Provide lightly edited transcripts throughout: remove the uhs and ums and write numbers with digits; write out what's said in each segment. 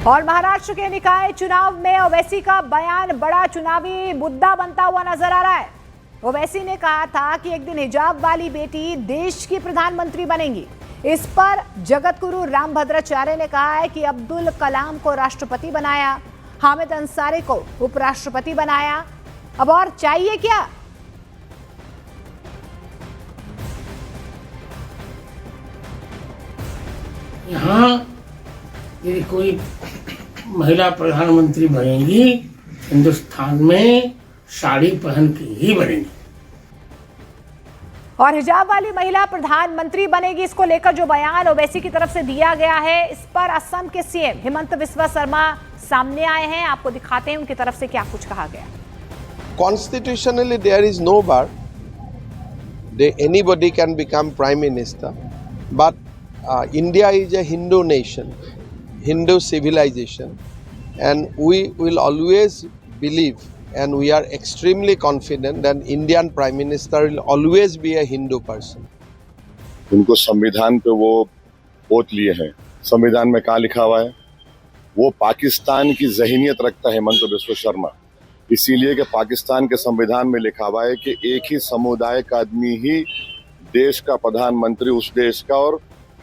और महाराष्ट्र के निकाय चुनाव में ओवैसी का बयान बड़ा चुनावी मुद्दा बनता हुआ नजर आ रहा है। ओवैसी ने कहा था कि एक दिन हिजाब वाली बेटी देश की प्रधानमंत्री बनेगी। इस पर जगतगुरु रामभद्राचार्य ने कहा है कि अब्दुल कलाम को राष्ट्रपति बनाया, हामिद अंसारी को उपराष्ट्रपति बनाया, अब और चाहिए क्या। यहाँ यदि कोई महिला प्रधानमंत्री बनेगी, हिंदुस्तान में साड़ी पहन के ही बनेगी। और हिजाब वाली महिला प्रधानमंत्री बनेगी, इसको लेकर जो बयान ओवैसी की तरफ से दिया गया है, इस पर असम के सीएम हेमंत बिस्वा शर्मा सामने आए हैं। आपको दिखाते हैं उनकी तरफ से क्या कुछ कहा गया। Constitutionally, there is no bar. Anybody can become prime minister, but India is a Hindu nation, Hindu civilization, and we will always believe and we are extremely confident that Indian Prime Minister will always be a Hindu person. उनको संविधान पे वो vote लिए हैं। संविधान में कहाँ लिखा हुआ है? वो पाकिस्तान की ज़हनियत रखता है हेमंत बिस्वा शर्मा, इसीलिए कि पाकिस्तान के संविधान में लिखा हुआ है कि एक ही समुदाय का आदमी ही देश का प्रधानमंत्री उस देश का और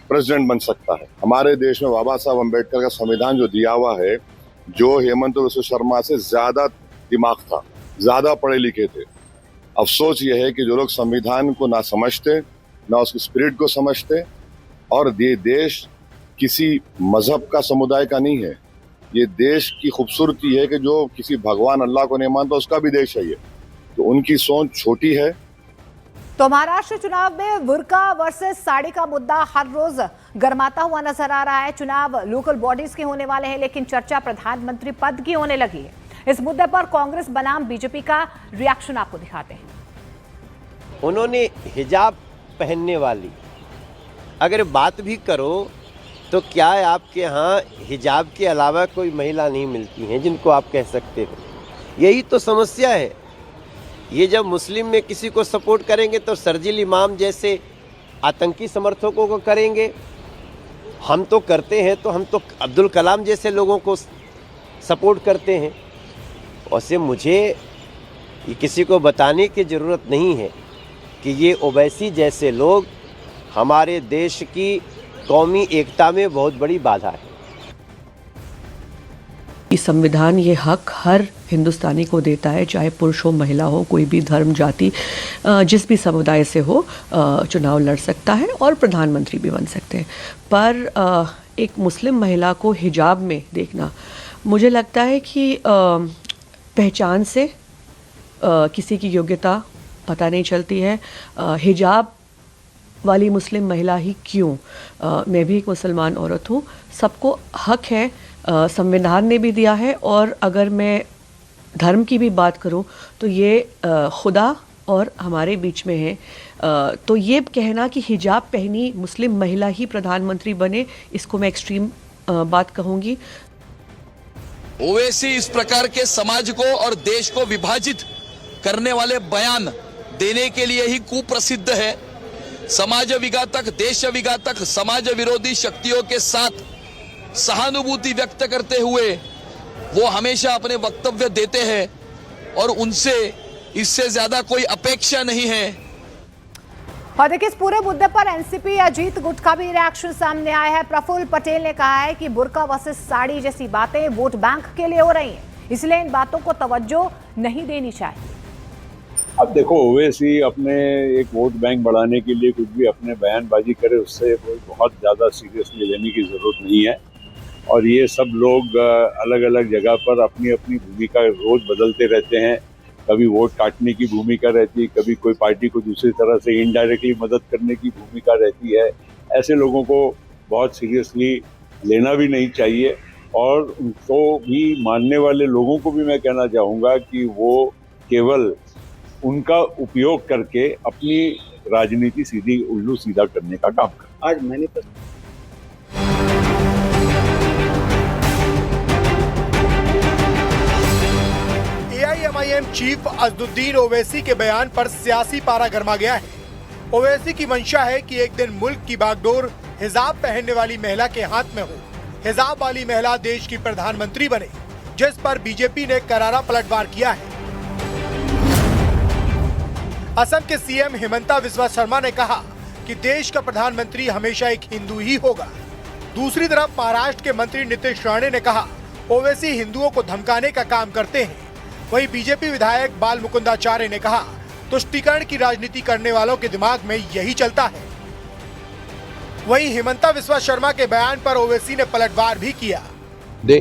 प्रेसिडेंट बन सकता है। हमारे देश में बाबा साहब अम्बेडकर का संविधान जो दिया हुआ है, जो हेमंत बिस्वा शर्मा से ज़्यादा दिमाग था, ज़्यादा पढ़े लिखे थे। अफसोस ये है कि जो लोग संविधान को ना समझते, ना उसकी स्पिरिट को समझते, और ये देश किसी मजहब का समुदाय का नहीं है। ये देश की खूबसूरती है कि जो किसी भगवान अल्लाह को नहीं मानता उसका भी देश है ये, तो उनकी सोच छोटी है। तो महाराष्ट्र चुनाव में बुर्का वर्सेस साड़ी का मुद्दा हर रोज गर्माता हुआ नजर आ रहा है। चुनाव लोकल बॉडीज के होने वाले हैं, लेकिन चर्चा प्रधानमंत्री पद की होने लगी है। इस मुद्दे पर कांग्रेस बनाम बीजेपी का रिएक्शन आपको दिखाते हैं। उन्होंने हिजाब पहनने वाली अगर बात भी करो तो क्या आपके यहाँ हिजाब के अलावा कोई महिला नहीं मिलती हैं जिनको आप कह सकते हो? यही तो समस्या है। ये जब मुस्लिम में किसी को सपोर्ट करेंगे तो शर्जील इमाम जैसे आतंकी समर्थकों को करेंगे। हम तो करते हैं, तो हम तो अब्दुल कलाम जैसे लोगों को सपोर्ट करते हैं। वैसे मुझे ये किसी को बताने की ज़रूरत नहीं है कि ये ओवैसी जैसे लोग हमारे देश की कौमी एकता में बहुत बड़ी बाधा है। संविधान ये हक हर हिंदुस्तानी को देता है, चाहे पुरुष हो महिला हो, कोई भी धर्म जाति जिस भी समुदाय से हो चुनाव लड़ सकता है और प्रधानमंत्री भी बन सकते हैं। पर एक मुस्लिम महिला को हिजाब में देखना, मुझे लगता है कि पहचान से किसी की योग्यता पता नहीं चलती है। हिजाब वाली मुस्लिम महिला ही क्यों, मैं भी एक मुसलमान औरत हूँ, सबको हक है, संविधान ने भी दिया है। और अगर मैं धर्म की भी बात करूँ तो ये खुदा और हमारे बीच में है। तो ये कहना कि हिजाब पहनी मुस्लिम महिला ही प्रधानमंत्री बने, इसको मैं एक्सट्रीम बात कहूँगी। ओवैसी इस प्रकार के समाज को और देश को विभाजित करने वाले बयान देने के लिए ही कुप्रसिद्ध है। समाज विघातक, देश विघातक, समाज विरोधी शक्तियों के साथ सहानुभूति व्यक्त करते हुए वो हमेशा अपने वक्तव्य देते हैं और उनसे इससे ज्यादा कोई अपेक्षा नहीं है। और देखिए, इस पूरे मुद्दे पर एनसीपी अजीत गुट का भी रिएक्शन सामने आया है। प्रफुल्ल पटेल ने कहा है कि बुर्का वर्सेस साड़ी जैसी बातें वोट बैंक के लिए हो रही हैं, इसलिए इन बातों को तवज्जो नहीं देनी चाहिए। अब देखो, ओवैसी अपने एक वोट बैंक बढ़ाने के लिए कुछ भी अपने बयानबाजी करे, उससे कोई बहुत ज़्यादा सीरियसली लेने की ज़रूरत नहीं है। और ये सब लोग अलग अलग जगह पर अपनी अपनी भूमिका रोज़ बदलते रहते हैं। कभी वोट काटने की भूमिका रहती है, कभी कोई पार्टी को दूसरी तरह से इनडायरेक्टली मदद करने की भूमिका रहती है। ऐसे लोगों को बहुत सीरियसली लेना भी नहीं चाहिए। और उनको भी मानने वाले लोगों को भी मैं कहना चाहूँगा कि वो केवल उनका उपयोग करके अपनी राजनीति सीधी उल्लू सीधा करने का काम कर। आज मैंने एआईएमआईएम चीफ असदुद्दीन ओवैसी के बयान पर सियासी पारा गर्मा गया है। ओवैसी की मंशा है कि एक दिन मुल्क की बागडोर हिजाब पहनने वाली महिला के हाथ में हो हिजाब वाली महिला देश की प्रधानमंत्री बने, जिस पर बीजेपी ने करारा पलटवार किया है। असम के सीएम हिमंता बिस्वा शर्मा ने कहा कि देश का प्रधानमंत्री हमेशा एक हिंदू ही होगा। दूसरी तरफ महाराष्ट्र के मंत्री नीतीश राणे ने कहा ओवैसी हिंदुओं को धमकाने का काम करते हैं। वहीं बीजेपी विधायक बाल मुकुंदाचार्य ने कहा तुष्टीकरण की राजनीति करने वालों के दिमाग में यही चलता है। वहीं हिमंता बिस्वा शर्मा के बयान पर ओवैसी ने पलटवार भी किया।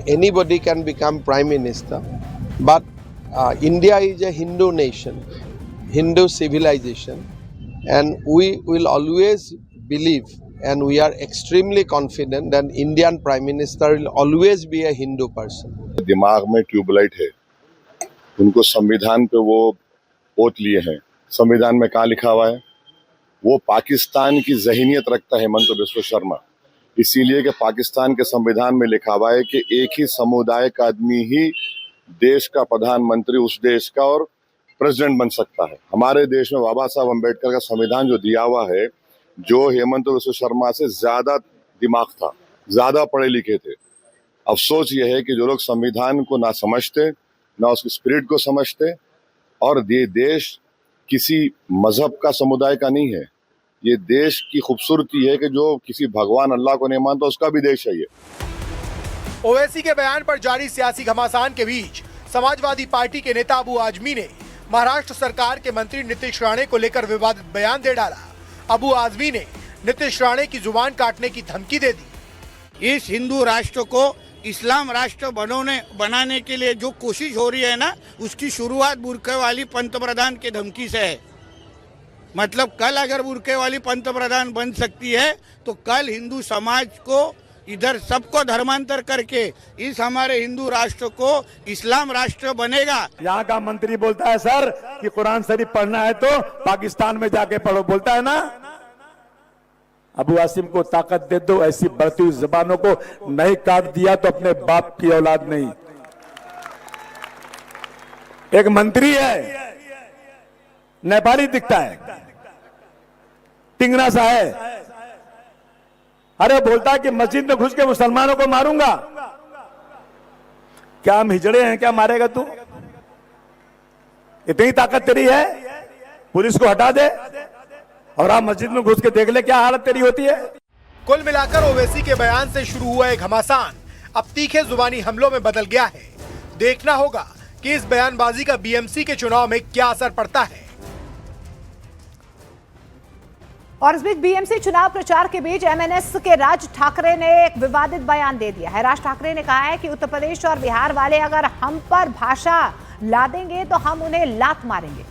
Anybody can become prime minister, but India is a Hindu nation, Hindu civilization, and we will always believe and we are extremely confident that Indian Prime Minister will always be a Hindu person. दिमाग में tubelight है, उनको संविधान पे वो ओत लिए हैं। संविधान में क्या लिखा हुआ है? वो पाकिस्तान की ज़हनियत रखता है हिमंता बिस्वा शर्मा, इसीलिए कि पाकिस्तान के संविधान में लिखा हुआ है कि एक ही समुदाय का आदमी ही देश का प्रधानमंत्री उस देश का और प्रेसिडेंट बन सकता है। हमारे देश में बाबा साहब अम्बेडकर का संविधान जो दिया हुआ है, जो हेमंत बिस्वा शर्मा से ज्यादा दिमाग था, ज्यादा पढ़े लिखे थे। अफसोस ये है कि जो लोग संविधान को ना समझते, ना उसकी स्पिरिट को समझते, और ये देश किसी मजहब का समुदाय का नहीं है, ये देश की खूबसूरती है कि जो किसी भगवान अल्लाह को नहीं मानता उसका भी देश है ये। ओवैसी के बयान पर जारी सियासी घमासान के बीच समाजवादी पार्टी के नेता अबू आजमी ने महाराष्ट्र सरकार के मंत्री नीतीश राणे को लेकर विवादित बयान दे डाला। अबू आजमी ने नीतीश राणे की जुबान काटने की धमकी दे दी। इस हिंदू राष्ट्र को इस्लाम राष्ट्र बनाने के लिए जो कोशिश हो रही है ना, उसकी शुरुआत बुरके वाली पंतप्रधान के धमकी से है। मतलब कल अगर बुरके वाली पंतप्रधान बन सकती है तो कल हिंदू समाज को इधर सबको धर्मांतर करके इस हमारे हिंदू राष्ट्र को इस्लाम राष्ट्र बनेगा। यहाँ का मंत्री बोलता है सर कि कुरान शरीफ पढ़ना है तो पाकिस्तान में जाके पढ़ो, बोलता है ना। अबू आसिम को ताकत दे दो, ऐसी बढ़ती हुई जबानों को नहीं काट दिया तो अपने बाप की औलाद नहीं। एक मंत्री है, नेपाली दिखता है, टिंगरा सा है, अरे बोलता है कि मस्जिद में घुस के मुसलमानों को मारूंगा। क्या हम हिजड़े हैं, क्या मारेगा तू? इतनी ताकत तेरी है, पुलिस को हटा दे और आप मस्जिद में घुस के देख ले क्या हालत तेरी होती है। कुल मिलाकर ओवैसी के बयान से शुरू हुआ एक घमासान अब तीखे जुबानी हमलों में बदल गया है। देखना होगा कि इस बयानबाजी का बीएमसी के चुनाव में क्या असर पड़ता है। और इस बीच बीएमसी चुनाव प्रचार के बीच एमएनएस के राज ठाकरे ने एक विवादित बयान दे दिया है। राज ठाकरे ने कहा है कि उत्तर प्रदेश और बिहार वाले अगर हम पर भाषा लादेंगे तो हम उन्हें लात मारेंगे।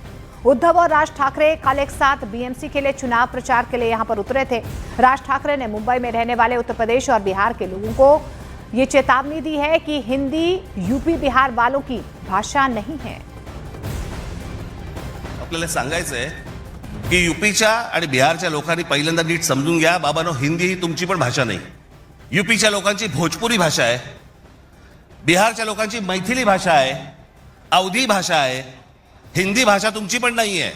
उद्धव और राज ठाकरे कल एक साथ बीएमसी के लिए चुनाव प्रचार के लिए यहां पर उतरे थे। राज ठाकरे ने मुंबई में रहने वाले उत्तर प्रदेश और बिहार के लोगों को ये चेतावनी दी है कि हिंदी यूपी बिहार वालों की भाषा नहीं है। आपल्याला सांगायचंय की यूपीच्या आणि बिहारच्या लोकांनी पहिल्यांदा नीट समजून घ्या, बाबांनो, हिंदी ही तुमची पण भाषा नाही। यूपीच्या लोकांची भोजपुरी भाषा आहे, बिहारच्या लोकांची मैथिली भाषा आहे, अवधी भाषा आहे, हिंदी भाषा तुमची पण नाही आहे।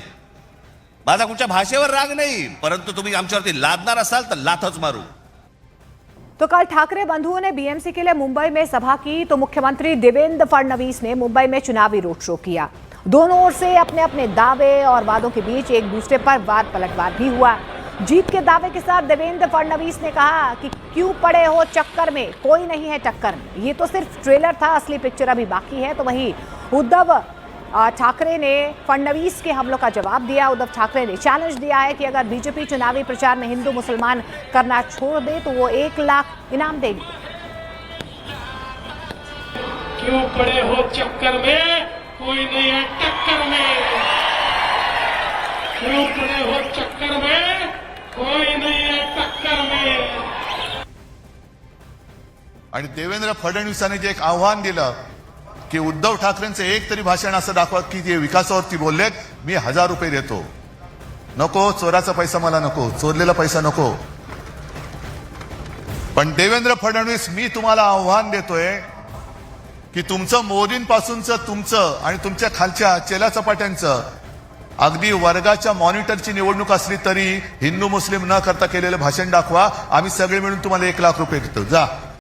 माझा कुठच्या भाषेवर राग नाही, परंतु तुम्ही आमच्यावरती लादणार असाल तर लाथच मारू। तो कल ठाकरे बंधुओं ने बीएमसी के लिए मुंबई में सभा की तो मुख्यमंत्री देवेंद्र फडणवीस ने मुंबई में चुनावी रोड शो किया। दोनों ओर से अपने अपने दावे और वादों के बीच एक दूसरे पर वाद पलटवार भी हुआ। जीत के दावे के साथ देवेंद्र फडणवीस ने कहा कि क्यों पड़े हो चक्कर में, कोई नहीं है टक्कर में। ये तो सिर्फ ट्रेलर था, असली पिक्चर अभी बाकी है। तो वहीं उद्धव ठाकरे ने फडणवीस के हमलों का जवाब दिया। उद्धव ठाकरे ने चैलेंज दिया है कि अगर बीजेपी चुनावी प्रचार में हिंदू मुसलमान करना छोड़ दे तो वो 1 लाख इनाम देंगे। क्यों पड़े हो चक्कर में, कोई नहीं है टक्कर में। क्यों पड़े हो चक्कर में, कोई नहीं है टक्कर में। आणि देवेंद्र फडणवीसांनी जे एक आव्हान दिलं की उद्धव ठाकरेंचं एक तरी भाषण असं दाखवा की ते विकासावरती बोललेत, मी 1000 रुपये देतो। नको, चोराचा पैसा मला नको, चोरलेला पैसा नको। पण देवेंद्र फडणवीस, मी तुम्हाला आव्हान देतोय की तुमचं मोदींपासूनचं तुमचं आणि तुमच्या खालच्या चेलाचपाट्यांचं अगदी वर्गाच्या मॉनिटरची निवडणूक असली तरी हिंदू मुस्लिम न करता केलेलं भाषण दाखवा, आम्ही सगळे मिळून तुम्हाला 1 लाख रुपये देतो। जा।